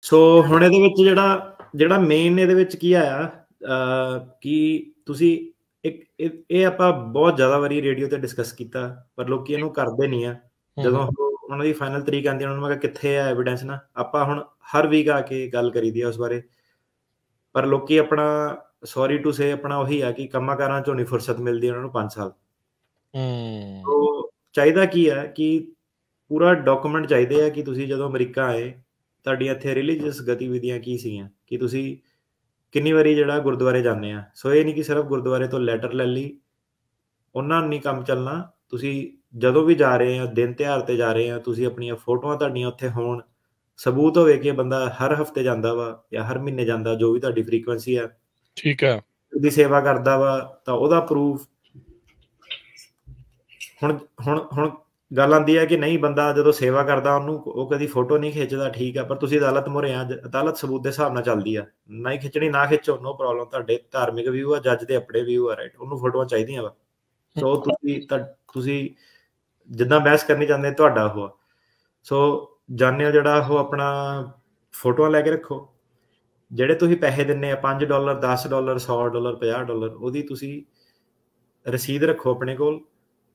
ਸੋ ਹੁਣ ਇਹਦੇ ਵਿੱਚ ਜਿਹੜਾ ਮੇਨ ਇਹਦੇ ਵਿੱਚ ਕੀ ਆਇਆ ਕਿ ਤੁਸੀਂ ਇਹ ਆਪਾਂ ਬਹੁਤ ਜ਼ਿਆਦਾ ਵਾਰੀ ਰੇਡੀਓ ਤੇ ਡਿਸਕਸ ਕੀਤਾ, ਪਰ ਲੋਕੀ ਇਹਨੂੰ ਕਰਦੇ ਨਹੀਂ ਆ। ਜਦੋਂ ਉਹਨਾਂ ਦੀ ਫਾਈਨਲ ਤਰੀਕ ਆਉਂਦੀ, ਉਹਨਾਂ ਨੂੰ ਮੈਂ ਕਿਹਾ ਕਿੱਥੇ ਆ ਐਵੀਡੈਂਸ ਨਾ। ਆਪਾਂ ਹੁਣ ਹਰ ਵੀਕ ਆ ਕੇ ਗੱਲ ਕਰੀਦੀ ਆ ਉਸ ਬਾਰੇ, ਪਰ ਲੋਕੀ ਆਪਣਾ ਸੌਰੀ ਟੂ ਸੇ ਆਪਣਾ ਉਹੀ ਆ ਕਿ ਕੰਮਾਂ ਕਾਰਾਂ ਚੋਂ ਨਹੀਂ ਫੁਰਸਤ ਮਿਲਦੀ ਉਹਨਾਂ ਨੂੰ 5 ਸਾਲ। ਸੋ ਚਾਹੀਦਾ ਕੀ ਹੈ ਕਿ ਪੂਰਾ ਡਾਕੂਮੈਂਟ ਚਾਹੀਦੇ ਆ ਕਿ ਤੁਸੀਂ ਜਦੋਂ ਅਮਰੀਕਾ ਆਏ ਤੁਹਾਡੀਆਂ ਇੱਥੇ ਰਿਲੀਜੀਅਸ ਗਤੀਵਿਧੀਆਂ ਕੀ ਸੀਗੀਆਂ, ਕਿ ਤੁਸੀਂ ਕਿੰਨੀ ਵਾਰੀ ਜਿਹੜਾ ਗੁਰਦੁਆਰੇ ਜਾਂਦੇ ਆ। ਸੋ ਇਹ ਨਹੀਂ ਕਿ ਸਿਰਫ ਗੁਰਦੁਆਰੇ ਤੋਂ ਲੈਟਰ ਲੈ ਲਈ, ਉਹਨਾਂ ਨਹੀਂ ਕੰਮ ਚੱਲਣਾ। ਤੁਸੀਂ ਜਦੋਂ ਵੀ ਜਾ ਰਹੇ ਆ, ਦਿਨ ਤਿਉਹਾਰ ਤੇ ਜਾ ਰਹੇ ਆ, ਤੁਸੀਂ ਆਪਣੀਆਂ ਫੋਟੋਆਂ ਤੁਹਾਡੀਆਂ ਉੱਥੇ ਹੋਣ, ਸਬੂਤ ਹੋਵੇ ਕਿ ਬੰਦਾ ਹਰ ਹਫਤੇ ਜਾਂਦਾ ਵਾ ਜਾਂ ਹਰ ਮਹੀਨੇ ਜਾਂਦਾ, ਜੋ ਵੀ ਤੁਹਾਡੀ ਫ੍ਰੀਕੁਐਂਸੀ ਆ, ਠੀਕ ਹੈ, ਉਹਦੀ ਸੇਵਾ ਕਰਦਾ ਵਾ, ਤਾਂ ਉਹਦਾ ਪ੍ਰੂਫ। ਹੁਣ ਗੱਲ ਆਉਂਦੀ ਹੈ ਕਿ ਨਹੀਂ, ਬੰਦਾ ਜਦੋਂ ਸੇਵਾ ਕਰਦਾ ਉਹਨੂੰ ਉਹ ਕਦੀ ਫੋਟੋ ਨਹੀਂ ਖਿੱਚਦਾ, ਠੀਕ ਆ, ਪਰ ਤੁਸੀਂ ਅਦਾਲਤ ਮੂਹਰੇ ਆ, ਅਦਾਲਤ ਸਬੂਤ ਦੇ ਹਿਸਾਬ ਨਾਲ ਚੱਲਦੀ ਆ। ਨਹੀਂ ਖਿੱਚਣੀ ਨਾ ਖਿੱਚੋ, ਨੋ ਪ੍ਰੋਬਲਮ, ਤੁਹਾਡੇ ਧਾਰਮਿਕ ਵਿਊ ਆ, ਜੱਜ ਦੇ ਆਪਣੇ ਵਿਊ ਆ, ਰਾਈਟ, ਉਹਨੂੰ ਫੋਟੋਆਂ ਚਾਹੀਦੀਆਂ ਵਾ। ਸੋ ਤੁਸੀਂ ਜਿੱਦਾਂ ਬਹਿਸ ਕਰਨੀ ਚਾਹੁੰਦੇ ਤੁਹਾਡਾ ਉਹ। ਸੋ ਜਾਣਿਓ ਜਿਹੜਾ ਉਹ ਆਪਣਾ ਫੋਟੋਆਂ ਲੈ ਕੇ ਰੱਖੋ, ਜਿਹੜੇ ਤੁਸੀਂ ਪੈਸੇ ਦਿੰਦੇ ਆ $5 $10 $100 $50, ਉਹਦੀ ਤੁਸੀਂ ਰਸੀਦ ਰੱਖੋ ਆਪਣੇ ਕੋਲ।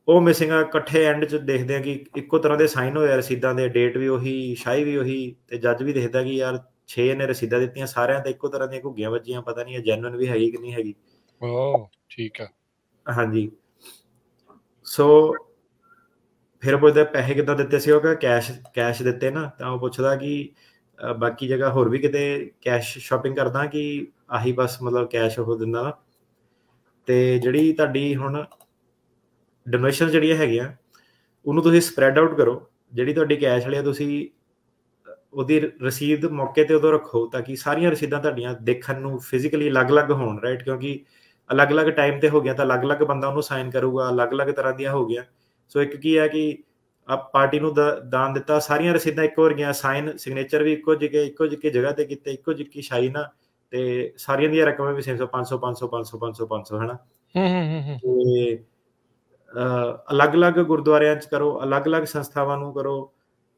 ਉਹ ਮਿਸਿੰਗ ਆ, ਇਕੱਠੇ ਐਂਡ 'ਚ ਦੇਖਦੇ ਆ ਕਿ ਇੱਕੋ ਤਰ੍ਹਾਂ ਦੇ ਸਾਈਨ ਹੋਏ ਆ ਰਸੀਦਾਂ ਦੇ, ਡੇਟ ਵੀ ਉਹੀ, ਸ਼ਾਹੀ ਵੀ ਉਹੀ, ਤੇ ਜੱਜ ਵੀ ਦੇਖਦਾ ਕਿ ਯਾਰ 6 ਨੇ ਰਸੀਦਾਂ ਦਿੱਤੀਆਂ, ਸਾਰਿਆਂ ਤੇ ਇੱਕੋ ਤਰ੍ਹਾਂ ਦੀਆਂ ਘੁੱਗੀਆਂ ਵੱਜੀਆਂ, ਪਤਾ ਨਹੀਂ ਇਹ ਜੈਨੂਇਨ ਵੀ ਹੈਗੀ ਕਿ ਨਹੀਂ ਹੈਗੀ। ਠੀਕ ਆ, ਹਾਂਜੀ। ਸੋ ਫਿਰ ਪੁੱਛਦਾ ਪੈਸੇ ਕਿੱਦਾਂ ਦਿੱਤੇ ਸੀ, ਉਹ ਕਹਿੰਦਾ ਕੈਸ਼ ਦਿੱਤੇ ਨਾ। ਤਾਂ ਉਹ ਪੁੱਛਦਾ ਕਿ ਬਾਕੀ ਜਗ੍ਹਾ ਹੋਰ ਵੀ ਕਿਤੇ ਕੈਸ਼ ਸ਼ਾਪਿੰਗ ਕਰਦਾ ਕਿ ਆਹੀ ਬਸ ਮਤਲਬ ਕੈਸ਼ ਉਹ ਦਿੰਦਾ ਨਾ। ਤੇ ਜਿਹੜੀ ਤੁਹਾਡੀ ਹੁਣ ਡੋਨੇਸ਼ਨ ਜਿਹੜੀਆਂ ਹੈਗੀਆਂ ਉਹਨੂੰ ਤੁਸੀਂ ਸਪਰੈਡ ਆਊਟ ਕਰੋ। ਜਿਹੜੀ ਤੁਹਾਡੀ ਕੈਸ਼ ਵਾਲੀ ਆ ਤੁਸੀਂ ਉਹਦੀ ਰਸੀਦ ਮੌਕੇ ਤੇ ਉਦੋਂ ਰੱਖੋ, ਤਾਂ ਕਿ ਸਾਰੀਆਂ ਰਸੀਦਾਂ ਤੁਹਾਡੀਆਂ ਦੇਖਣ ਨੂੰ ਫਿਜ਼ੀਕਲੀ ਅਲੱਗ-ਅਲੱਗ ਹੋਣ, ਰਾਈਟ। ਕਿਉਂਕਿ ਅਲੱਗ-ਅਲੱਗ ਟਾਈਮ ਤੇ ਹੋ ਗਿਆ ਤਾਂ ਅਲੱਗ-ਅਲੱਗ ਬੰਦਾ ਉਹਨੂੰ ਸਾਈਨ ਕਰੂਗਾ, ਅਲੱਗ-ਅਲੱਗ ਤਰ੍ਹਾਂ ਦੀਆਂ ਹੋ ਗਈਆਂ। ਸੋ ਇੱਕ ਕੀ ਹੈ ਕਿ ਆਪ ਪਾਰਟੀ ਨੂੰ ਦਾਨ ਦਿੱਤਾ, ਸਾਰੀਆਂ ਰਸੀਦਾਂ ਇੱਕੋ ਵਰਗੀਆਂ, ਸਾਈਨ ਸਿਗਨੇਚਰ ਵੀ ਇੱਕੋ ਜਿਹੀ ਜਗ੍ਹਾ ਤੇ ਕੀਤੇ, ਇੱਕੋ ਜਿਹੀ ਸ਼ਾਹੀ ਨਾ, ਤੇ ਸਾਰੀਆਂ ਦੀਆਂ ਰਕਮਾਂ ਵੀ 500 500 500 500 500 500 ਹਨਾ। ਤੇ ਅਲੱਗ-ਅਲੱਗ ਗੁਰਦੁਆਰਿਆਂ 'ਚ ਕਰੋ, ਅਲੱਗ-ਅਲੱਗ ਸੰਸਥਾਵਾਂ ਨੂੰ ਕਰੋ।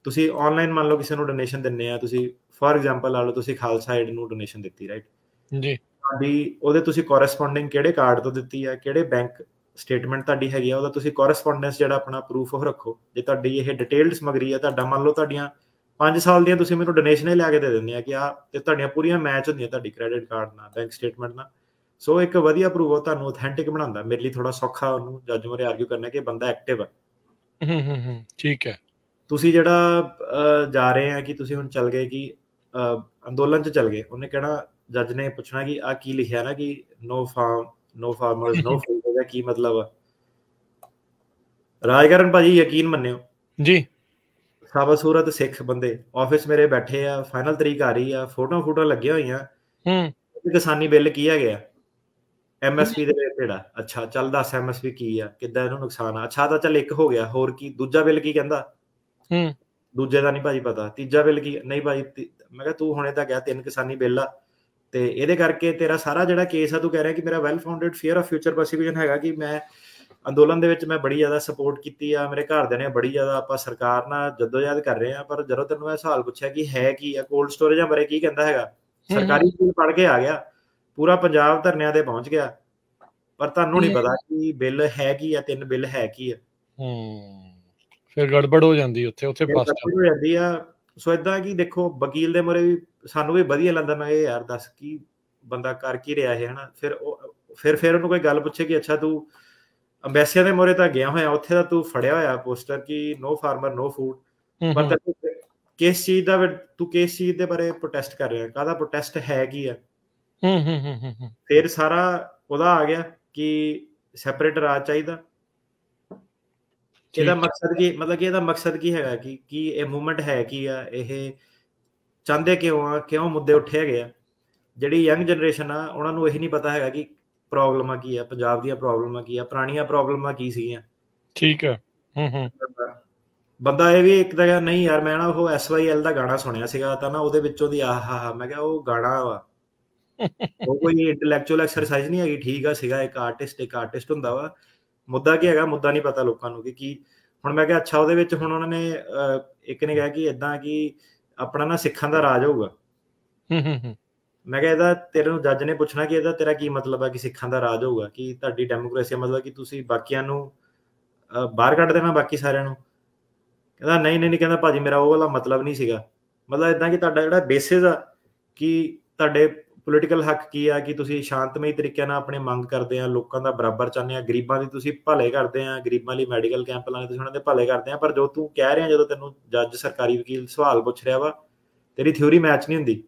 ਤੁਸੀਂ ਆਨਲਾਈਨ ਮੰਨ ਲਓ ਕਿਸੇ ਨੂੰ ਡੋਨੇਸ਼ਨ ਦਿੰਦੇ ਆ, ਤੁਸੀਂ ਫੋਰ ਐਗਜ਼ਾਮਪਲ ਲਾ ਲਓ ਤੁਸੀਂ ਖਾਲਸਾ ਏਡ ਨੂੰ ਡੋਨੇਸ਼ਨ ਦਿੱਤੀ, ਰਾਈਟ ਜੀ, ਤੁਹਾਡੀ ਉਹਦੇ ਤੁਸੀਂ ਕੋਰਸਪੋਂਡਿੰਗ ਕਿਹੜੇ ਕਾਰਡ ਤੋਂ ਦਿੱਤੀ ਆ, ਕਿਹੜੇ ਬੈਂਕ ਸਟੇਟਮੈਂਟ ਤੁਹਾਡੀ ਹੈਗੀ ਆ, ਉਹਦਾ ਤੁਸੀਂ ਕੋਰਸਪੋਂਡੈਂਸ ਜਿਹੜਾ ਆਪਣਾ ਪ੍ਰੂਫ ਉਹ ਰੱਖੋ। ਜੇ ਤੁਹਾਡੀ ਇਹ ਡਿਟੇਲਡ ਸਮੱਗਰੀ ਆ, ਤੁਹਾਡਾ ਮੰਨ ਲਓ ਤੁਹਾਡੀਆਂ 5 ਸਾਲ ਦੀਆਂ ਤੁਸੀਂ ਮੈਨੂੰ ਡੋਨੇਸ਼ਨ ਹੀ ਲਿਆ ਕੇ ਦੇ ਦਿੰਦੇ ਆ ਕਿ ਆ, ਤੇ ਤੁਹਾਡੀਆਂ ਪੂਰੀਆਂ ਮੈਚ ਹੁੰਦੀਆਂ ਤੁਹਾਡੀ ਕ੍ਰੈਡਿਟ ਕਾਰਡ ਨਾਲ, ਬੈਂਕ ਸਟੇਟਮੈਂਟ ਨਾਲ। ਸੋ ਇੱਕ ਵਧੀਆ ਪ੍ਰੂਫ ਉਹ ਤੁਹਾਨੂੰ ਅਥੈਂਟਿਕ ਬਣਾਉਂਦਾ। ਮੇਰੇ ਲਈ ਥੋੜਾ ਸੌਖਾ ਉਹਨੂੰ ਜੱਜ ਮੂਹਰੇ ਆਰਗੂ ਕਰਨਾ ਕਿ ਬੰਦਾ ਐਕਟਿਵ ਆ। ਠੀਕ ਹੈ। ਤੁਸੀਂ ਜਿਹੜਾ ਜਾ ਰਹੇ ਆ ਕਿ ਤੁਸੀਂ ਹੁਣ ਚੱਲ ਗਏ ਕਿ ਅੰਦੋਲਨ 'ਚ ਚੱਲ ਗਏ, ਉਹਨੇ ਕਹਿਣਾ, ਜੱਜ ਨੇ ਪੁੱਛਣਾ ਕਿ ਆਹ ਕੀ ਲਿਖਿਆ ਨਾ ਕਿ ਨੋ ਫਾਰਮਰਸ ਨੋ ਫੂਡ, ਇਹਦਾ ਕੀ ਮਤਲਬ ਆ। ਰਾਜਕਰਨ ਭਾਜੀ ਯਕੀਨ ਮੰਨਿਓ ਜੀ, ਸਾਬਤ ਸੂਰਤ ਸਿੱਖ ਬੰਦੇ ਆਫਿਸ ਮੇਰੇ ਬੈਠੇ ਆ, ਫਾਈਨਲ ਤਰੀਕ ਆ ਰਹੀ ਆ, ਫੋਟੋਆਂ ਲੱਗੀਆਂ ਹੋਈਆਂ, ਕਿਸਾਨੀ ਬਿੱਲ ਕੀ ਹੈਗੇ ਆ MSP ਦੇ ਜਿਹੜਾ, ਅੱਛਾ ਚੱਲ ਦੱਸ MSP ਕੀ ਆ, ਕਿੱਦਾਂ ਇਹਨੂੰ ਨੁਕਸਾਨ ਆ, ਅੱਛਾ ਤਾਂ ਚੱਲ ਇੱਕ ਹੋ ਗਿਆ, ਹੋਰ ਕੀ ਦੂਜਾ ਬਿੱਲ ਕੀ ਕਹਿੰਦਾ, ਦੂਜੇ ਦਾ ਨਹੀਂ ਭਾਜੀ ਪਤਾ, ਤੀਜਾ ਬਿੱਲ ਕੀ, ਨਹੀਂ ਭਾਜੀ। ਮੈਂ ਕਿਹਾ ਤੂੰ ਹੁਣੇ ਤਾਂ ਗਿਆ 3 ਕਿਸਾਨੀ ਬਿੱਲ ਆ, ਤੇ ਇਹਦੇ ਕਰਕੇ ਤੇਰਾ ਸਾਰਾ ਜਿਹੜਾ ਕੇਸ ਆ, ਤੂੰ ਕਹਿ ਰਿਹਾ ਕਿ ਮੇਰਾ well founded fear of future prosecution ਹੈਗਾ ਕਿ ਮੈਂ ਅੰਦੋਲਨ ਦੇ ਵਿੱਚ ਮੈਂ ਬੜੀ ਜ਼ਿਆਦਾ ਸਪੋਰਟ ਕੀਤੀ ਆ, ਮੇਰੇ ਘਰਦਿਆਂ ਨੇ ਬੜੀ ਜ਼ਿਆਦਾ, ਆਪਾਂ ਸਰਕਾਰ ਨਾਲ ਜਦੋਜਹਿਦ ਕਰ ਰਹੇ ਆ, ਪਰ ਜਦੋਂ ਤੈਨੂੰ ਇਹ ਸਵਾਲ ਪੁੱਛਿਆ ਕਿ ਹੈ ਕੀ ਆ, ਕੋਲਡ ਸਟੋਰੇਜਾਂ ਬਾਰੇ ਕੀ ਕਹਿੰਦਾ ਹੈਗਾ, ਸਰਕਾਰੀ ਸਕੂਲ ਪੜ੍ਹ ਕੇ ਆ ਗਿਆ, ਪੂਰਾ ਪੰਜਾਬ ਧਰਨਿਆਂ ਤੇ ਪਹੁੰਚ ਗਿਆ, ਪਰ ਤੁਹਾਨੂੰ ਨਹੀਂ ਪਤਾ ਕਿ ਬਿੱਲ ਹੈ ਕੀ ਆ, 3 ਬਿੱਲ ਹੈ ਕੀ ਆ। ਫਿਰ ਗੜਬੜ ਹੋ ਜਾਂਦੀ, ਉੱਥੇ ਹੋ ਜਾਂਦੀ ਆ। ਸੋ ਏਦਾਂ ਕਿ ਦੇਖੋ ਵਕੀਲ ਦੇ ਮੂਹਰੇ ਵੀ ਸਾਨੂੰ ਵੀ ਵਧੀਆ ਲੱਗਦਾ, ਮੈਂ ਇਹ ਯਾਰ ਦੱਸ ਕੀ ਬੰਦਾ ਕਰ ਕੀ ਰਿਹਾ ਇਹ, ਹਨਾ। ਫਿਰ ਉਹਨੂੰ ਕੋਈ ਗੱਲ ਪੁੱਛੇ ਕਿ ਅੱਛਾ ਤੂੰ ਅੰਬੈਸੀਆਂ ਦੇ ਮੂਹਰੇ ਤਾਂ ਗਿਆ ਹੋਇਆ, ਉੱਥੇ ਤਾਂ ਤੂੰ ਫੜਿਆ ਹੋਇਆ ਪੋਸਟਰ ਕਿ ਨੋ ਫਾਰਮਰ ਨੋ ਫੂਡ, ਪਰ ਕਿਸ ਚੀਜ਼ ਦਾ, ਤੂੰ ਕਿਸ ਚੀਜ਼ ਦੇ ਬਾਰੇ ਪ੍ਰੋਟੈਸਟ ਕਰ ਰਿਹਾ, ਕਾਹਦਾ ਪ੍ਰੋਟੈਸਟ ਹੈ ਕੀ ਆ। ਫਿਰ ਸਾਰਾ ਉਹਦਾ ਆ ਗਿਆ ਕਿ ਸੈਪਰੇਟ ਰਾਜ ਚਾਹੀਦਾ। ਇਹਦਾ ਮਕਸਦ ਕੀ, ਮਤਲਬ ਕਿ ਇਹਦਾ ਮਕਸਦ ਕੀ ਹੈਗਾ ਕਿ ਇਹ ਮੂਵਮੈਂਟ ਹੈ ਕੀ ਆ, ਇਹ ਚਾਹੁੰਦੇ ਕਿਉਂ ਮੁੱਦੇ ਉੱਠੇ ਹੈਗੇ ਆ। ਜਿਹੜੀ ਯੰਗ ਜਨਰੇਸ਼ਨ ਆ ਉਹਨਾਂ ਨੂੰ ਇਹ ਨਹੀਂ ਪਤਾ ਹੈਗਾ ਕਿ ਪ੍ਰੋਬਲਮਾਂ ਕੀ ਆ, ਪੰਜਾਬ ਦੀਆਂ ਪ੍ਰੋਬਲਮਾਂ ਕੀ ਆ, ਪੁਰਾਣੀਆਂ ਪ੍ਰੋਬਲਮਾਂ ਕੀ ਸੀਗੀਆਂ। ਠੀਕ ਹੈ। ਬੰਦਾ ਇਹ ਵੀ ਇੱਕ ਤਾਂ ਨਹੀਂ ਯਾਰ, ਮੈਂ ਨਾ ਉਹ SYL ਦਾ ਗਾਣਾ ਸੁਣਿਆ ਸੀਗਾ, ਤਾਂ ਨਾ ਉਹਦੇ ਵਿੱਚੋਂ ਦੀ ਮੈਂ ਕਿਹਾ ਉਹ ਗਾਣਾ ਵਾ, ਉਹ ਕੋਈ ਇੰਟੈਲੈਕਚੁਅਲ ਐਕਸਰਸਾਈਜ਼ ਨਹੀਂ ਹੈਗੀ, ਠੀਕ ਆ, ਸੀਗਾ ਇੱਕ ਆਰਟਿਸਟ ਹੁੰਦਾ ਵਾ। ਮੁੱਦਾ ਕੀ ਹੈਗਾ, ਮੁੱਦਾ ਨਹੀਂ ਪਤਾ ਲੋਕਾਂ ਨੂੰ ਕਿ ਕੀ। ਹੁਣ ਮੈਂ ਕਿਹਾ ਅੱਛਾ, ਉਹਦੇ ਵਿੱਚ ਹੁਣ ਉਹਨਾਂ ਨੇ ਇੱਕ ਨੇ ਕਿਹਾ ਕਿ ਏਦਾਂ ਕਿ ਆਪਣਾ ਨਾ ਸਿੱਖਾਂ ਦਾ ਰਾਜ ਹੋਊਗਾ, ਮੈਂ ਕਿਹਾ ਇਹਦਾ ਤੇਰੇ ਨੂੰ ਜੱਜ ਨੇ ਪੁੱਛਣਾ ਕਿ ਇਹਦਾ ਤੇਰਾ ਕੀ ਮਤਲਬ ਹੈ ਕਿ ਸਿੱਖਾਂ ਦਾ ਰਾਜ ਹੋਊਗਾ, ਕਿ ਤੁਹਾਡੀ ਡੈਮੋਕ੍ਰੇਸੀ ਮਤਲਬ ਕਿ ਤੁਸੀਂ ਬਾਕੀਆਂ ਨੂੰ ਬਾਹਰ ਕੱਢ ਦੇਣਾ ਬਾਕੀ ਸਾਰਿਆਂ ਨੂੰ। ਕਹਿੰਦਾ ਨਹੀਂ ਨਹੀਂ ਨਹੀਂ, ਕਹਿੰਦਾ ਭਾਜੀ ਮੇਰਾ ਉਹ ਵਾਲਾ ਮਤਲਬ ਨਹੀਂ ਸੀਗਾ। ਮਤਲਬ ਇਦਾਂ ਕਿ ਤੁਹਾਡਾ ਜਿਹੜਾ ਬੇਸਿਸ ਆ ਕਿ ਤੁਹਾਡੇ ਪੋਲੀਟੀਕਲ ਹੱਕ ਕੀ ਆ, ਕਿ ਤੁਸੀਂ ਸ਼ਾਂਤਮਈ ਤਰੀਕੇ ਨਾਲ ਆਪਣੇ ਮੰਗ ਕਰਦੇ ਆ, ਲੋਕਾਂ ਦਾ ਬਰਾਬਰ ਚਾਹੁੰਦੇ ਆ, ਗਰੀਬਾਂ ਦੀ ਤੁਸੀਂ ਭਲੇ ਕਰਦੇ ਆ, ਗਰੀਬਾਂ ਲਈ ਮੈਡੀਕਲ ਕੈਂਪ ਲਾਣੇ ਤੁਸੀਂ ਉਹਨਾਂ ਦੇ ਭਲੇ ਕਰਦੇ ਆ। ਪਰ ਜੋ ਤੂੰ ਕਹਿ ਰਿਹਾ, ਜਦੋਂ ਤੈਨੂੰ ਜੱਜ ਸਰਕਾਰੀ ਵਕੀਲ ਸਵਾਲ ਪੁੱਛ ਰਿਹਾ ਵਾ, ਤੇਰੀ ਥਿਊਰੀ ਮੈਚ ਨਹੀਂ ਹੁੰਦੀ।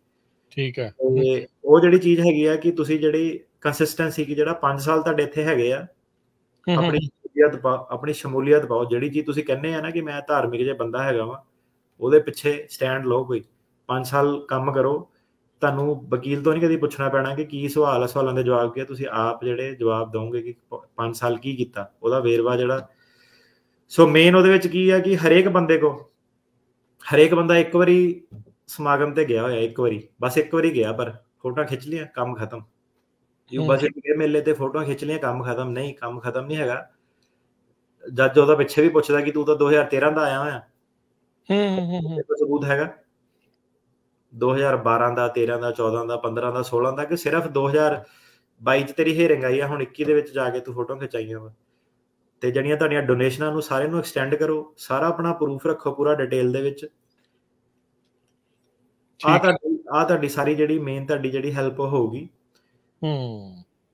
ਠੀਕ ਹੈ। ਤੇ ਉਹ ਜਿਹੜੀ ਚੀਜ਼ ਹੈਗੀ ਆ ਕਿ ਤੁਸੀਂ ਜਿਹੜੀ ਕੰਸਿਸਟੈਂਸੀ, ਕਿ ਜਿਹੜਾ 5 ਸਾਲ ਤੁਹਾਡੇ ਇੱਥੇ ਹੈਗੇ ਆ, ਆਪਣੀ ਸ਼ਮੂਲੀਅਤ ਪਾਓ। ਜਿਹੜੀ ਚੀਜ਼ ਤੁਸੀਂ ਕਹਿੰਦੇ ਆ ਨਾ ਕਿ ਮੈਂ ਧਾਰਮਿਕ ਜਿਹਾ ਬੰਦਾ ਹੈਗਾ ਵਾ, ਉਹਦੇ ਪਿੱਛੇ ਸਟੈਂਡ ਲਓ। ਕੋਈ 5 ਸਾਲ ਕੰਮ ਕਰੋ, ਤੁਹਾਨੂੰ ਵਕੀਲ ਤੋਂ ਨਹੀਂ ਕਦੀ ਪੁੱਛਣਾ ਪੈਣਾ ਕਿ ਕੀ ਸਵਾਲ ਆ, ਸਵਾਲਾਂ ਦੇ ਜਵਾਬ ਕੀ ਆ, ਤੁਸੀਂ ਆਪ ਜਿਹੜੇ ਜਵਾਬ ਦਓਗੇ ਕਿ 5 ਸਾਲ ਕੀ ਕੀਤਾ, ਉਹਦਾ ਵੇਰਵਾ ਜਿਹੜਾ। ਸੋ ਮੇਨ ਉਹਦੇ ਵਿੱਚ ਕੀ ਆ ਕਿ ਹਰੇਕ ਬੰਦਾ ਇੱਕ ਵਾਰੀ ਸਮਾਗਮ ਤੇ ਗਿਆ ਹੋਇਆ, ਇੱਕ ਵਾਰੀ, ਬਸ ਇੱਕ ਵਾਰੀ ਗਿਆ, ਪਰ ਫੋਟੋਆਂ ਖਿੱਚ ਲਿਆ, ਕੰਮ ਖਤਮ। ਬਸ ਮੇਲੇ ਤੇ ਫੋਟੋਆਂ ਖਿੱਚ ਲਿਆ, ਕੰਮ ਖਤਮ। ਨਹੀਂ, ਕੰਮ ਖਤਮ ਨਹੀਂ ਹੈਗਾ। ਜੱਜ ਉਹਦਾ ਪਿੱਛੇ ਵੀ ਪੁੱਛਦਾ ਕਿ ਤੂੰ ਤਾਂ 2013 ਦਾ ਆਇਆ ਹੋਇਆ, ਸਬੂਤ ਹੈਗਾ 2012 ਦਾ, 13 ਦਾ, 14 ਦਾ, 15 ਦਾ, 16 ਦਾ, ਕਿ ਸਿਰਫ 2022 ਚ ਤੇਰੀ ਹੇਰਿੰਗ ਆਈ ਆ, ਹੁਣ 21 ਦੇ ਵਿੱਚ ਜਾ ਕੇ ਤੂੰ ਫੋਟੋ ਖਿਚਾਈਆਂ ਵਾ। ਤੇ ਜਿਹੜੀਆਂ ਤੁਹਾਡੀਆਂ ਡੋਨੇਸ਼ਨਾਂ ਨੂੰ ਸਾਰਿਆਂ ਨੂੰ ਐਕਸਟੈਂਡ ਕਰੋ, ਸਾਰਾ ਆਪਣਾ ਪ੍ਰੂਫ ਰੱਖੋ ਪੂਰਾ ਡਿਟੇਲ ਦੇ ਵਿੱਚ। ਆ ਤੁਹਾਡੀ ਸਾਰੀ ਜਿਹੜੀ ਮੇਨ ਤੁਹਾਡੀ ਜਿਹੜੀ ਹੈਲਪ ਹੋਊਗੀ।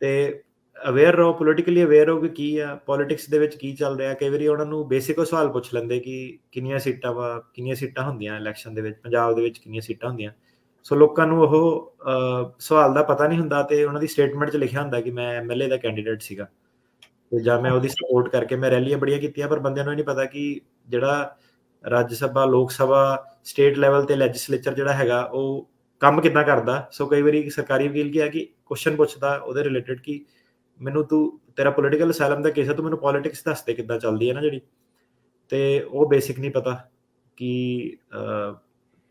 ਤੇ ਅਵੇਅਰ ਰਹੋ, ਪੋਲੀਟੀਕਲੀ ਅਵੇਅਰ ਹੋ ਕਿ ਕੀ ਆ ਪੋਲੀਟਿਕਸ ਦੇ ਵਿੱਚ ਕੀ ਚੱਲ ਰਿਹਾ। ਕਈ ਵਾਰੀ ਉਹਨਾਂ ਨੂੰ ਬੇਸਿਕ ਸਵਾਲ ਪੁੱਛ ਲੈਂਦੇ ਕਿ ਕਿੰਨੀਆਂ ਸੀਟਾਂ ਹੁੰਦੀਆਂ ਇਲੈਕਸ਼ਨ ਦੇ ਵਿੱਚ, ਪੰਜਾਬ ਦੇ ਵਿੱਚ ਕਿੰਨੀਆਂ ਸੀਟਾਂ ਹੁੰਦੀਆਂ। ਸੋ ਲੋਕਾਂ ਨੂੰ ਉਹ ਸਵਾਲ ਦਾ ਪਤਾ ਨਹੀਂ ਹੁੰਦਾ, ਤੇ ਉਹਨਾਂ ਦੀ ਸਟੇਟਮੈਂਟ 'ਚ ਲਿਖਿਆ ਹੁੰਦਾ ਕਿ ਮੈਂ MLA ਦਾ ਕੈਂਡੀਡੇਟ ਸੀਗਾ, ਤੇ ਜਾਂ ਮੈਂ ਉਹਦੀ ਸਪੋਰਟ ਕਰਕੇ ਮੈਂ ਰੈਲੀਆਂ ਬੜੀਆਂ ਕੀਤੀਆਂ। ਪਰ ਬੰਦਿਆਂ ਨੂੰ ਇਹ ਨਹੀਂ ਪਤਾ ਕਿ ਜਿਹੜਾ ਰਾਜ ਸਭਾ, ਲੋਕ ਸਭਾ, ਸਟੇਟ ਲੈਵਲ ਤੇ ਲੈਜਿਸਲੇਚਰ ਜਿਹੜਾ ਹੈਗਾ ਉਹ ਕੰਮ ਕਿੱਦਾਂ ਕਰਦਾ। ਸੋ ਕਈ ਵਾਰੀ ਸਰਕਾਰੀ ਵਕੀਲ ਕੀ ਹੈ ਕਿ ਕੁਐਸਚਨ ਪੁੱਛਦਾ ਉਹਦੇ ਰਿਲੇਟਡ ਕਿ ਮੈਨੂੰ ਤੇਰਾ ਪੋਲੀਟੀਕਲ ਅਸਾਈਲਮ ਦਾ ਕੇਸ ਹੈ, ਤੂੰ ਮੈਨੂੰ ਪੋਲੀਟਿਕਸ ਦੱਸ ਦੇ ਕਿੱਦਾਂ ਚੱਲਦੀ ਹੈ ਨਾ ਜਿਹੜੀ। ਤੇ ਉਹ ਬੇਸਿਕ ਨਹੀਂ ਪਤਾ ਕਿ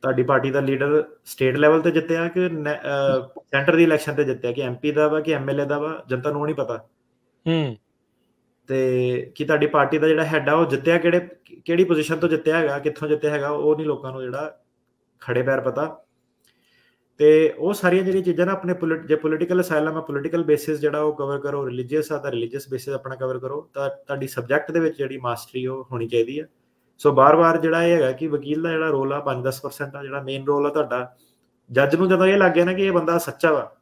ਤੁਹਾਡੀ ਪਾਰਟੀ ਦਾ ਲੀਡਰ ਸਟੇਟ ਲੈਵਲ ਤੇ ਜਿੱਤਿਆ ਕਿ ਸੈਂਟਰ ਦੀ ਇਲੈਕਸ਼ਨ ਤੇ ਜਿੱਤਿਆ, ਕਿ MP ਦਾ ਵਾ ਕਿ MLA ਦਾ ਵਾ, ਜਨਤਾ ਨੂੰ ਉਹ ਨਹੀਂ ਪਤਾ। ਤੇ ਕਿ ਤੁਹਾਡੀ ਪਾਰਟੀ ਦਾ ਜਿਹੜਾ ਹੈਡ ਆ ਉਹ ਜਿੱਤਿਆ ਕਿਹੜੀ ਪੋਜੀਸ਼ਨ ਤੋਂ ਜਿੱਤਿਆ ਹੈਗਾ, ਕਿੱਥੋਂ ਜਿੱਤਿਆ ਹੈਗਾ, ਉਹ ਨਹੀਂ ਲੋਕਾਂ ਨੂੰ ਜਿਹੜਾ ਖੜੇ ਪੈਰ ਪਤਾ। ਤੇ ਉਹ ਸਾਰੀਆਂ ਜਿਹੜੀਆਂ ਚੀਜ਼ਾਂ ਨਾ ਆਪਣੇ ਜੇ ਪੋਲੀਟੀਕਲ ਅਸਾਈਲਮ ਆ, ਪੋਲੀਟੀਕਲ ਬੇਸਿਸ ਜਿਹੜਾ ਉਹ ਕਵਰ ਕਰੋ, ਰਿਲੀਜੀਅਸ ਆ ਤਾਂ ਰਿਲੀਜੀਅਸ ਬੇਸਿਸ ਆਪਣਾ ਕਵਰ ਕਰੋ, ਤਾਂ ਤੁਹਾਡੀ ਸਬਜੈਕਟ ਦੇ ਵਿੱਚ ਜਿਹੜੀ ਮਾਸਟਰੀ ਉਹ ਹੋਣੀ ਚਾਹੀਦੀ ਆ। ਸੋ ਬਾਰ-ਬਾਰ ਜਿਹੜਾ ਇਹ ਹੈਗਾ ਕਿ ਵਕੀਲ ਦਾ ਜਿਹੜਾ ਰੋਲ ਆ 5-10% ਆ, ਜਿਹੜਾ ਮੇਨ ਰੋਲ ਆ ਤੁਹਾਡਾ। ਜੱਜ ਨੂੰ ਜਦੋਂ ਇਹ ਲੱਗ ਗਿਆ ਨਾ ਕਿ ਇਹ ਬੰਦਾ ਸੱਚਾ ਵਾ,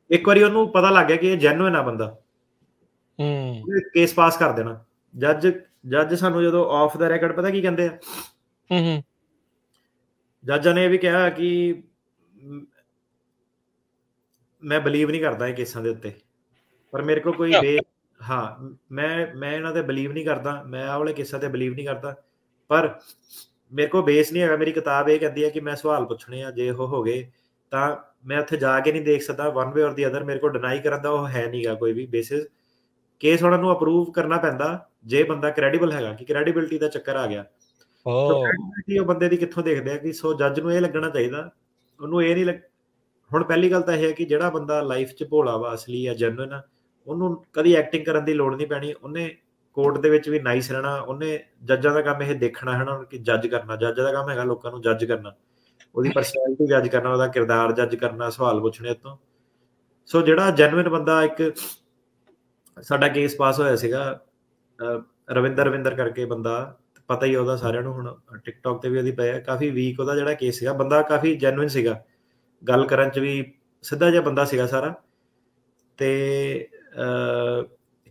ਇੱਕ ਵਾਰੀ ਉਹਨੂੰ ਪਤਾ ਲੱਗ ਗਿਆ ਕਿ ਇਹ ਜੈਨੂਇਨ ਆ ਬੰਦਾ, ਕੇਸ ਪਾਸ ਕਰ ਦੇਣਾ। ਜੱਜ ਸਾਨੂੰ ਜਦੋਂ ਆਫ ਦਾ ਰੈਕਡ ਪਤਾ ਕੀ ਕਹਿੰਦੇ ਆ, ਜੱਜਾਂ ਨੇ ਇਹ ਵੀ ਕਿਹਾ ਕਿ ਮੈਂ ਬਲੀਵ ਨਹੀਂ ਕਰਦਾ ਇਹ ਕੇਸਾਂ ਦੇ ਉੱਤੇ, ਪਰ ਮੇਰੇ ਕੋਲ ਕੋਈ ਮੈਂ ਇਹਨਾਂ ਤੇ ਬਲੀਵ ਨਹੀਂ ਕਰਦਾ, ਮੈਂ ਆਹ ਵਾਲੇ ਕੇਸਾਂ ਤੇ ਬਲੀਵ ਨਹੀਂ ਕਰਦਾ, ਪਰ ਮੇਰੇ ਕੋਲ ਬੇਸ ਨਹੀਂ ਹੈਗਾ। ਮੇਰੀ ਕਿਤਾਬ ਇਹ ਕਹਿੰਦੀ ਹੈ ਕਿ ਮੈਂ ਸਵਾਲ ਪੁੱਛਣੇ ਆ, ਜੇ ਉਹ ਹੋ ਗਏ ਤਾਂ ਮੈਂ ਉੱਥੇ ਜਾ ਕੇ ਨਹੀਂ ਦੇਖ ਸਕਦਾ ਵਨ ਵੇ ਔਰ ਦੀ ਅਦਰ। ਮੇਰੇ ਕੋਲ ਡਿਨਾਈ ਕਰਨ ਦਾ ਉਹ ਹੈ ਨਹੀਂਗਾ ਕੋਈ ਵੀ ਬੇਸਿਸ। ਕੇਸ ਉਹਨਾਂ ਨੂੰ ਅਪਰੂਵ ਕਰਨਾ ਪੈਂਦਾ ਜੇ ਬੰਦਾ ਕ੍ਰੈਡੀਬਲ ਹੈਗਾ, ਕਿ ਕ੍ਰੈਡੀਬਿਲਿਟੀ ਦਾ ਚੱਕਰ ਆ ਗਿਆ। ਉਹ ਬੰਦੇ ਦੀ ਕਿੱਥੋਂ ਦੇਖਦੇ ਆ ਕਿ ਸੋ ਜੱਜ ਨੂੰ ਇਹ ਲੱਗਣਾ ਚਾਹੀਦਾ, ਉਹਨੂੰ ਇਹ ਨਹੀਂ ਹੁਣ ਪਹਿਲੀ ਗੱਲ ਤਾਂ ਇਹ ਹੈ ਕਿ ਜਿਹੜਾ ਬੰਦਾ ਲਾਈਫ 'ਚ ਭੋਲਾ ਵਾ, ਅਸਲੀ ਆ, ਜੈਨੂਇਨ ਆ, ਉਹਨੂੰ ਕਦੀ ਐਕਟਿੰਗ ਕਰਨ ਦੀ ਲੋੜ ਨਹੀਂ ਪੈਣੀ। ਉਹਨੇ ਕੋਰਟ ਦੇ ਵਿੱਚ ਵੀ ਨਾਈਸ ਰਹਿਣਾ। ਉਹਨੇ ਜੱਜਾਂ ਦਾ ਕੰਮ ਇਹ ਦੇਖਣਾ ਹੈ ਨਾ ਕਿ ਜੱਜ ਕਰਨਾ, ਜੱਜ ਦਾ ਕੰਮ ਹੈਗਾ ਲੋਕਾਂ ਨੂੰ ਜੱਜ ਕਰਨਾ, ਉਹਦੀ ਪਰਸਨੈਲਿਟੀ ਜੱਜ ਕਰਨਾ, ਉਹਦਾ ਕਿਰਦਾਰ ਜੱਜ ਕਰਨਾ, ਸਵਾਲ ਪੁੱਛਣੇ ਤੋਂ। ਸੋ ਜਿਹੜਾ ਜੈਨੂਇਨ ਬੰਦਾ, ਇੱਕ ਸਾਡਾ ਕੇਸ ਪਾਸ ਹੋਇਆ ਸੀਗਾ ਰਵਿੰਦਰ ਕਰਕੇ ਬੰਦਾ, ਪਤਾ ਹੀ ਉਹਦਾ ਸਾਰਿਆਂ ਨੂੰ, ਹੁਣ ਟਿਕਟੌਕ ਤੇ ਵੀ ਉਹਦੀ ਪਏ, ਕਾਫੀ ਵੀਕ ਉਹਦਾ ਜਿਹੜਾ ਕੇਸ ਸੀਗਾ। ਬੰਦਾ ਕਾਫੀ ਜੈਨੂਇਨ ਸੀਗਾ, ਗੱਲ ਕਰਨ 'ਚ ਵੀ ਸਿੱਧਾ ਜਿਹਾ ਬੰਦਾ ਸੀਗਾ ਸਾਰਾ, ਤੇ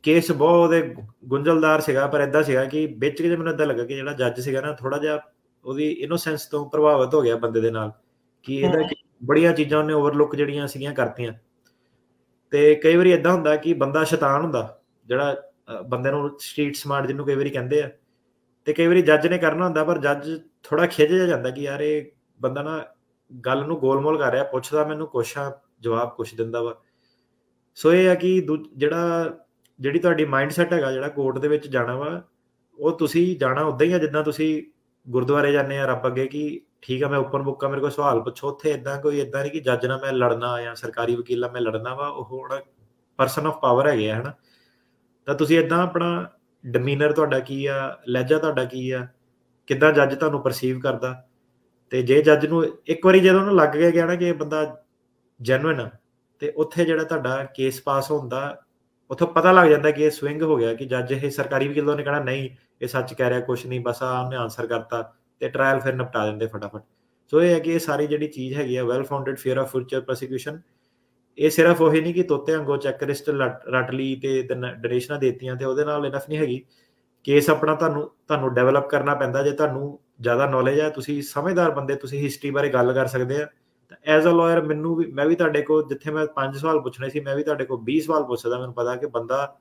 ਕੇਸ ਬਹੁਤ ਉਹਦੇ ਗੁੰਝਲਦਾਰ ਸੀਗਾ। ਪਰ ਏਦਾਂ ਸੀਗਾ ਕਿ ਵਿੱਚ ਜੇ ਮੈਨੂੰ ਏਦਾਂ ਲੱਗਾ ਕਿ ਜਿਹੜਾ ਜੱਜ ਸੀਗਾ ਨਾ, ਥੋੜਾ ਜਿਹਾ ਉਹਦੀ ਇਨੋਸੈਂਸ ਤੋਂ ਪ੍ਰਭਾਵਿਤ ਹੋ ਗਿਆ ਬੰਦੇ ਦੇ ਨਾਲ, ਕਿ ਇਹਦਾ ਬੜੀਆਂ ਚੀਜ਼ਾਂ ਉਹਨੇ ਓਵਰਲੁੱਕ ਜਿਹੜੀਆਂ ਸੀਗੀਆਂ ਕਰਤੀਆਂ। ਤੇ ਕਈ ਵਾਰੀ ਏਦਾਂ ਹੁੰਦਾ ਕਿ ਬੰਦਾ ਸ਼ੈਤਾਨ ਹੁੰਦਾ, ਜਿਹੜਾ ਬੰਦੇ ਨੂੰ ਸਟਰੀਟ ਸਮਾਰਟ ਜਿਹਨੂੰ ਕਈ ਵਾਰੀ ਕਹਿੰਦੇ ਆ, ਤੇ ਕਈ ਵਾਰੀ ਜੱਜ ਨੇ ਕਰਨਾ ਹੁੰਦਾ, ਪਰ ਜੱਜ ਥੋੜਾ ਖਿਝ ਜਾਂਦਾ ਕਿ ਯਾਰ ਇਹ ਬੰਦਾ ਨਾ ਗੱਲ ਨੂੰ ਗੋਲਮੋਲ ਕਰ ਰਿਹਾ, ਪੁੱਛਦਾ ਮੈਨੂੰ ਕੁਛ ਆ, ਜਵਾਬ ਕੁਛ ਦਿੰਦਾ ਵਾ। ਸੋ ਇਹ ਆ ਕਿ ਜਿਹੜੀ ਤੁਹਾਡੀ ਮਾਈਂਡ ਸੈਟ ਹੈਗਾ, ਜਿਹੜਾ ਕੋਰਟ ਦੇ ਵਿੱਚ ਜਾਣਾ ਵਾ, ਉਹ ਤੁਸੀਂ ਜਾਣਾ ਉੱਦਾਂ ਹੀ ਆ ਜਿੱਦਾਂ ਤੁਸੀਂ ਗੁਰਦੁਆਰੇ ਜਾਂਦੇ ਆ ਰੱਬ ਅੱਗੇ, ਕਿ ਠੀਕ ਆ ਮੈਂ ਓਪਨ ਬੁੱਕ ਆ, ਮੇਰੇ ਕੋਲ ਸਵਾਲ ਪੁੱਛੋ। ਉੱਥੇ ਏਦਾਂ ਨਹੀਂ ਕਿ ਜੱਜ ਨਾਲ ਮੈਂ ਲੜਨਾ ਜਾਂ ਸਰਕਾਰੀ ਵਕੀਲ ਨਾਲ ਮੈਂ ਲੜਨਾ ਵਾ, ਉਹ ਹੁਣ ਪਰਸਨ ਆਫ ਪਾਵਰ ਹੈਗੇ ਆ, ਹਨਾ। ਤਾਂ ਤੁਸੀਂ ਏਦਾਂ ਆਪਣਾ ਡਿਮੀਨਰ ਤੁਹਾਡਾ ਕੀ ਆ, ਲਹਿਜਾ ਤੁਹਾਡਾ ਕੀ ਆ, ਕਿੱਦਾਂ ਜੱਜ ਤੁਹਾਨੂੰ ਪਰਸੀਵ ਕਰਦਾ, ਤੇ ਜੇ ਜੱਜ ਨੂੰ ਇੱਕ ਵਾਰੀ ਜਦੋਂ ਉਹਨੂੰ ਲੱਗ ਗਿਆ ਨਾ ਕਿ ਇਹ ਬੰਦਾ ਜੈਨੂਇਨ ਆ, ਤੇ ਉੱਥੇ ਜਿਹੜਾ ਤੁਹਾਡਾ ਕੇਸ ਪਾਸ ਹੁੰਦਾ, ਉੱਥੋਂ ਪਤਾ ਲੱਗ ਜਾਂਦਾ ਕਿ ਇਹ ਸਵਿੰਗ ਹੋ ਗਿਆ, ਕਿ ਜੱਜ ਇਹ ਸਰਕਾਰੀ ਵਕੀਲ ਨੇ ਕਹਿਣਾ ਨਹੀਂ ਇਹ ਸੱਚ ਕਹਿ ਰਿਹਾ, ਕੁਛ ਨਹੀਂ, ਬਸ ਉਹਨੇ ਆਨਸਰ ਕਰਤਾ, ਤੇ ਟ੍ਰਾਇਲ ਫਿਰ ਨਿਪਟਾ ਦਿੰਦੇ ਫਟਾਫਟ। ਸੋ ਇਹ ਹੈ ਕਿ ਇਹ ਸਾਰੀ ਜਿਹੜੀ ਚੀਜ਼ ਹੈਗੀ ਆ well founded fear of future prosecution, ਇਹ ਸਿਰਫ ਉਹੀ ਨਹੀਂ ਕਿ ਤੋਤੇ ਵਾਂਗੂ ਚੈੱਕ ਲਿਸਟ ਰੱਟ ਲਈ ਤੇ ਡੋਨੇਸ਼ਨਾਂ ਦੇਤੀਆਂ ਤੇ ਉਹਦੇ ਨਾਲ ਇਨਫ ਨਹੀਂ ਹੈਗੀ। ਕੇਸ ਆਪਣਾ ਤੁਹਾਨੂੰ ਡਿਵੈਲਪ ਕਰਨਾ ਪੈਂਦਾ। ਜੇ ਤੁਹਾਨੂੰ ਜ਼ਿਆਦਾ ਨੌਲੇਜ ਹੈ, ਤੁਸੀਂ ਸਮਝਦਾਰ ਬੰਦੇ, ਤੁਸੀਂ ਹਿਸਟਰੀ ਬਾਰੇ ਗੱਲ ਕਰ ਸਕਦੇ ਆ, ਤਾਂ ਐਜ਼ ਅ ਲਾਇਰ ਮੈਂ ਵੀ ਤੁਹਾਡੇ ਕੋਲ, ਜਿੱਥੇ ਮੈਂ 5 ਸਵਾਲ ਪੁੱਛਣੇ ਸੀ, ਮੈਂ ਵੀ ਤੁਹਾਡੇ ਕੋਲ 20 ਸਵਾਲ ਪੁੱਛ ਸਕਦਾ। ਮੈਨੂੰ ਪਤਾ ਕਿ ਬੰਦਾ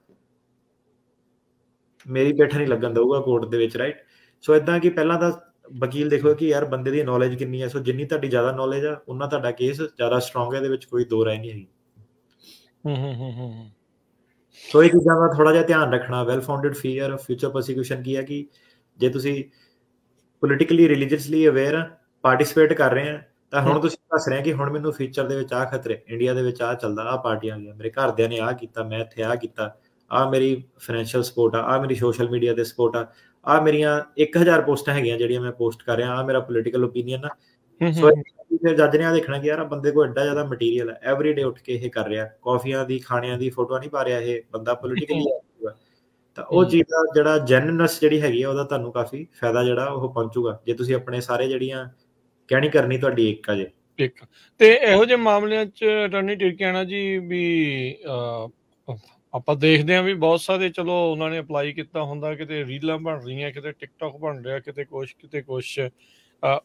ਮੇਰੀ ਪਿੱਠ ਨਹੀਂ ਲੱਗਣ ਦਊਗਾ ਕੋਰਟ ਦੇ ਵਿੱਚ, ਰਾਈਟ। ਸੋ ਇਦਾਂ ਕਿ ਪਹਿਲਾਂ ਤਾਂ ਵਕੀਲ ਦੇਖੋ ਕਿ ਯਾਰ ਬੰਦੇ ਦੀ ਨੌਲੇਜ ਕਿੰਨੀ ਹੈ। ਸੋ ਜਿੰਨੀ ਤੁਹਾਡੀ ਜ਼ਿਆਦਾ ਨੌਲੇਜ ਆ, ਉਨਾ ਤੁਹਾਡਾ ਕੇਸ ਜ਼ਿਆਦਾ ਸਟਰੋਂਗ ਹੈ, ਇਹਦੇ ਵਿੱਚ ਕੋਈ ਦੋ ਰਾਏ ਨਹੀਂ ਹੈਗੀ। ਸੋ ਇਹ ਚੀਜ਼ਾਂ ਦਾ ਥੋੜਾ ਜਿਹਾ ਧਿਆਨ ਰੱਖਣਾ। Well founded fear of future prosecution ਕੀ ਹੈ ਕਿ ਜੇ ਤੁਸੀਂ ਪੋਲੀਟੀਕਲੀ ਰਿਲੀਜੀਅਸਲੀ ਅਵੇਅਰ ਆ, ਪਾਰਟਿਸਿਪੇਟ ਕਰ ਰਹੇ ਆ, ਤਾਂ ਹੁਣ ਤੁਸੀਂ ਦੱਸ ਰਹੇ ਕਿ ਹੁਣ ਮੈਨੂੰ ਫਿਊਚਰ ਦੇ ਵਿੱਚ ਆਹ ਖਤਰੇ, ਇੰਡੀਆ ਦੇ ਵਿੱਚ ਆਹ ਚੱਲਦਾ, ਆਹ ਪਾਰਟੀਆਂ ਆ ਗਈਆਂ, ਮੇਰੇ ਘਰਦਿਆਂ ਨੇ ਆਹ ਕੀਤਾ, ਮੈਂ ਇੱਥੇ ਆਹ ਕੀਤਾ, ਆਹ ਮੇਰੀ ਫਾਈਨੈਂਸ਼ੀਅਲ ਸਪੋਰਟ ਆ, ਆਹ ਮੇਰੀ ਸੋਸ਼ਲ ਮੀਡੀਆ ਤੇ ਸਪੋਰਟ ਆ, ਆਹ ਮੇਰੀਆਂ 1000 ਪੋਸਟਾਂ ਹੈਗੀਆਂ ਜਿਹੜੀਆਂ ਮੈਂ ਪੋਸਟ ਕਰ ਰਿਹਾ, ਆਹ ਮੇਰਾ ਪੋਲੀਟੀਕਲ ਓਪੀਨੀਅਨ ਆ। ਸੋ ਫਿਰ ਜੱਜ ਨੇ ਆ ਦੇਖਣਾ ਕਿ ਯਾਰ ਬੰਦੇ ਕੋਲ ਐਡਾ ਜ਼ਿਆਦਾ ਮਟੀਰੀਅਲ ਹੈ, ਐਵਰੀ ਡੇ ਉੱਠ ਕੇ ਇਹ ਕਰ ਰਿਹਾ, ਕਾਫੀਆਂ ਦੀ ਖਾਣਿਆਂ ਦੀ ਫੋਟੋਆਂ ਨਹੀਂ ਪਾ ਰਿਹਾ, ਇਹ ਬੰਦਾ ਪੋਲੀਟੀਕਲੀ ਤਾਂ ਉਹ ਚੀਜ਼ ਦਾ ਜਿਹੜਾ ਜੈਨੂਇਨਨੈਸ ਜਿਹੜੀ ਹੈਗੀ ਆ, ਉਹਦਾ ਤੁਹਾਨੂੰ ਕਾਫੀ ਫਾਇਦਾ ਜਿਹੜਾ ਉਹ ਪਹੁੰਚੂਗਾ, ਜੇ ਤੁਸੀਂ ਆਪਣੇ ਸਾਰੇ ਜਿਹੜੀਆਂ ਕਹਿਣੀ ਕਰਨੀ ਤੁਹਾਡੀ ਇੱਕ ਆ ਜੇ ਇੱਕ। ਤੇ ਇਹੋ ਜਿਹੇ ਮਾਮਲਿਆਂ 'ਚ ਅਟਾਰਨੀ ਟਿਰਕਿਆਣਾ ਜੀ ਵੀ ਆਪਾਂ ਦੇਖਦੇ ਹਾਂ ਵੀ ਬਹੁਤ ਸਾਰੇ, ਚਲੋ ਉਹਨਾਂ ਨੇ ਅਪਲਾਈ ਕੀਤਾ ਹੁੰਦਾ, ਕਿਤੇ ਰੀਲਾਂ ਬਣ ਰਹੀਆਂ, ਕਿਤੇ ਟਿਕਟੌਕ ਬਣ ਰਿਹਾ, ਕਿਤੇ ਕੁਛ ਕਿਤੇ ਕੁਛ,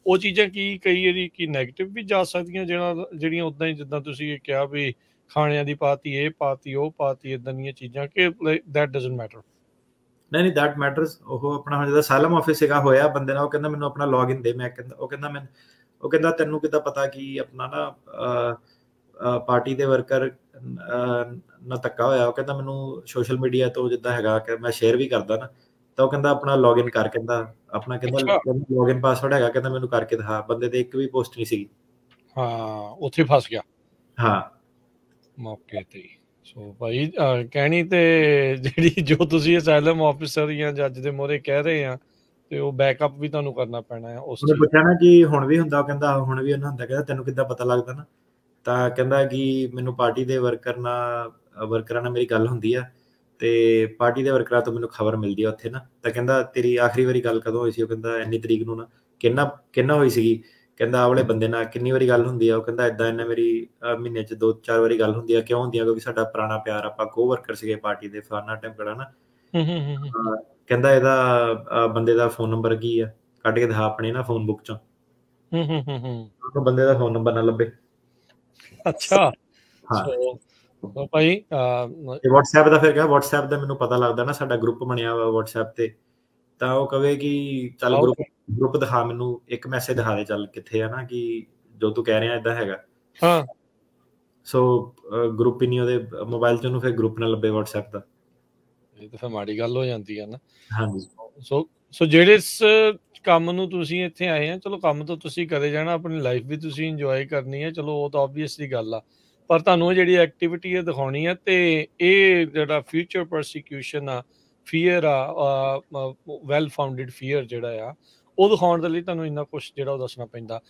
ਉਹ ਚੀਜ਼ਾਂ ਕੀ ਕਈ ਵਾਰੀ ਕੀ ਨੈਗੇਟਿਵ ਵੀ ਜਾ ਸਕਦੀਆਂ, ਜਿਹੜੀਆਂ ਉੱਦਾਂ ਹੀ ਜਿੱਦਾਂ ਤੁਸੀਂ ਕਿਹਾ ਵੀ ਖਾਣਿਆਂ ਦੀ ਪਾਤੀ, ਇਹ ਪਾਤੀ, ਉਹ ਪਾਤੀ, ਇੱਦਾਂ ਦੀਆਂ ਚੀਜ਼ਾਂ, ਕਿ ਦੈਟ ਡਜ਼ਨਟ ਮੈਟਰ? ਨਹੀਂ, ਦੈਟ ਮੈਟਰਸ। ਉਹ ਆਪਣਾ ਜਿਹਦਾ ਸਾਲਮ ਆਫਿਸ ਸੀਗਾ ਹੋਇਆ ਬੰਦੇ ਨਾਲ, ਉਹ ਕਹਿੰਦਾ ਮੈਨੂੰ ਆਪਣਾ ਲੌਗਇਨ ਦੇ। ਉਹ ਕਹਿੰਦਾ ਤੈਨੂੰ ਕਿੱਦਾਂ ਪਤਾ ਕਿ ਆਪਣਾ ਨਾ ਪਾਰਟੀ ਦੇ ਵਰਕਰ ਨਾਲ ਧੱਕਾ ਹੋਇਆ? ਉਹ ਕਹਿੰਦਾ ਮੈਨੂੰ ਸੋਸ਼ਲ ਮੀਡੀਆ ਤੋਂ ਜਿੱਦਾਂ ਹੈਗਾ ਕਿ ਮੈਂ ਸ਼ੇਅਰ ਵੀ ਕਰਦਾ ਨਾ। ਤਾਂ ਉਹ ਕਹਿੰਦਾ ਆਪਣਾ ਲੌਗਇਨ ਕਰ, ਕਹਿੰਦਾ ਆਪਣਾ, ਕਹਿੰਦਾ ਲੌਗਇਨ ਪਾਸਵਰਡ ਹੈਗਾ, ਕਹਿੰਦਾ ਮੈਨੂੰ ਕਰਕੇ ਦਿਖਾ। ਬੰਦੇ ਤੇ ਇੱਕ ਵੀ ਪੋਸਟ ਨਹੀਂ ਸੀਗੀ। ਹਾਂ, ਉੱਥੇ ਫਸ ਗਿਆ ਹਾਂ ਮੌਕੇ ਤੇ। ਸੋ ਭਾਈ ਕਹਿਣੀ ਤੇ ਜਿਹੜੀ ਜੋ ਤੁਸੀਂ ਅਸਾਈਲਮ ਆਫਿਸਰ ਜਾਂ ਜੱਜ ਦੇ ਮੂਹਰੇ ਕਹਿ ਰਹੇ ਆ, ਤੇ ਉਹ ਬੈਕਅਪ ਵੀ ਤੁਹਾਨੂੰ ਕਰਨਾ ਪੈਣਾ ਹੈ ਉਸ ਉਹਨੇ ਪੁੱਛਿਆ ਨਾ ਕਿ ਹੁਣ ਵੀ ਹੁੰਦਾ? ਕਹਿੰਦਾ ਹੁਣ ਵੀ ਉਹਨਾਂ ਹੁੰਦਾ। ਕਹਿੰਦਾ ਤੈਨੂੰ ਕਿੱਦਾਂ ਪਤਾ ਲੱਗਦਾ ਨਾ? ਤਾਂ ਕਹਿੰਦਾ ਕਿ ਮੈਨੂੰ ਪਾਰਟੀ ਦੇ ਵਰਕਰਾਂ ਨਾਲ ਮੇਰੀ ਗੱਲ ਹੁੰਦੀ ਆ, ਤੇ ਪਾਰਟੀ ਦੇ ਵਰਕਰਾਂ ਤੋਂ ਮੈਨੂੰ ਖਬਰ ਮਿਲਦੀ ਆ ਉੱਥੇ ਨਾ। ਤਾਂ ਕਹਿੰਦਾ ਤੇਰੀ ਆਖਰੀ ਵਾਰੀ ਗੱਲ ਕਦੋਂ ਹੋਈ ਸੀ? ਉਹ ਕਹਿੰਦਾ ਇੰਨੀ ਤਰੀਕ ਨੂੰ ਨਾ। ਕਿੰਨਾ ਹੋਈ ਸੀਗੀ? ਕਹਿੰਦਾ ਆਹ ਵਾਲੇ ਬੰਦੇ ਨਾਲ ਕਿੰਨੀ ਵਾਰੀ ਗੱਲ ਹੁੰਦੀ ਆ? ਉਹ ਕਹਿੰਦਾ ਏਦਾਂ ਇਹਨੇ ਮੇਰੀ ਮਹੀਨੇ 'ਚ 2-4 ਵਾਰੀ ਗੱਲ ਹੁੰਦੀ ਆ। ਕਿਉਂ ਹੁੰਦੀ ਆ? ਕਿਉਂਕਿ ਸਾਡਾ ਪੁਰਾਣਾ ਪਿਆਰ, ਆਪਾਂ ਕੋ ਵਰਕਰ ਸੀਗੇ ਪਾਰਟੀ ਦੇ, ਫਲਾਨਾ ਟੈਂਪੜਾ ਨਾ। ਕਹਿੰਦਾ ਇਹਦਾ ਬੰਦੇ ਦਾ ਫੋਨ ਨੰਬਰ ਕੀ ਆ? ਕੱਢ ਕੇ ਦਿਖਾ ਆਪਣੇ ਨਾ ਫੋਨ ਬੁੱਕ 'ਚੋਂ। ਬੰਦੇ ਦਾ ਫੋਨ ਨੰਬਰ ਨਾ ਲੱਭੇ। ਅੱਛਾ। ਹਾਂ ਭਾਈ WhatsApp ਦਾ ਫਿਰ ਕਿਹਾ, WhatsApp ਦਾ ਮੈਨੂੰ ਪਤਾ ਲੱਗਦਾ ਨਾ, ਸਾਡਾ ਗਰੁੱਪ ਬਣਿਆ ਵਾ WhatsApp ਤੇ। ਤਾਂ ਉਹ ਕਵੇ ਕਿ ਚੱਲ ਗਰੁੱਪ ਦਿਖਾ ਮੈਨੂੰ, ਇੱਕ ਮੈਸੇਜ ਦਿਖਾ ਦੇ ਚੱਲ ਕਿੱਥੇ ਆ ਨਾ, ਕਿ ਜੋ ਤੂੰ ਕਹਿ ਰਿਹਾ ਏਦਾਂ ਹੈਗਾ। ਹਾਂ। ਸੋ ਗਰੁੱਪ ਹੀ ਨਹੀਂ ਉਹਦੇ ਮੋਬਾਈਲ 'ਚ, ਉਹਨੂੰ ਫਿਰ ਗਰੁੱਪ ਨਾ ਲੱਭੇ WhatsApp ਦਾ। ਇਹ ਤਾਂ ਫਿਰ ਮਾੜੀ ਗੱਲ ਹੋ ਜਾਂਦੀ ਹੈ ਨਾ। ਹਾਂਜੀ। ਸੋ ਜਿਹੜੇ ਕੰਮ ਨੂੰ ਤੁਸੀਂ ਇੱਥੇ ਆਏ ਆ, ਚਲੋ ਕੰਮ ਤੋਂ ਤੁਸੀਂ ਕਰੇ ਜਾਣਾ, ਆਪਣੀ ਲਾਈਫ ਵੀ ਤੁਸੀਂ ਇੰਜੋਏ ਕਰਨੀ ਹੈ, ਚਲੋ ਉਹ ਤਾਂ ਓਬਵੀਅਸਲੀ ਗੱਲ ਆ। ਪਰ ਤੁਹਾਨੂੰ ਜਿਹੜੀ ਐਕਟੀਵਿਟੀ ਹੈ ਦਿਖਾਉਣੀ ਹੈ, ਤੇ ਇਹ ਜਿਹੜਾ ਫਿਊਚਰ ਪ੍ਰੋਸੀਕਿਊਸ਼ਨ ਆ, ਫੀਅਰ ਆ, ਵੈਲ ਫਾਊਂਡਡ ਫੀਅਰ ਜਿਹੜਾ ਆ, ਉਹ ਦਿਖਾਉਣ ਦੇ ਲਈ ਤੁਹਾਨੂੰ ਇੰਨਾ ਕੁਛ ਜਿਹੜਾ ਉਹ ਦੱਸਣਾ ਪੈਂਦਾ।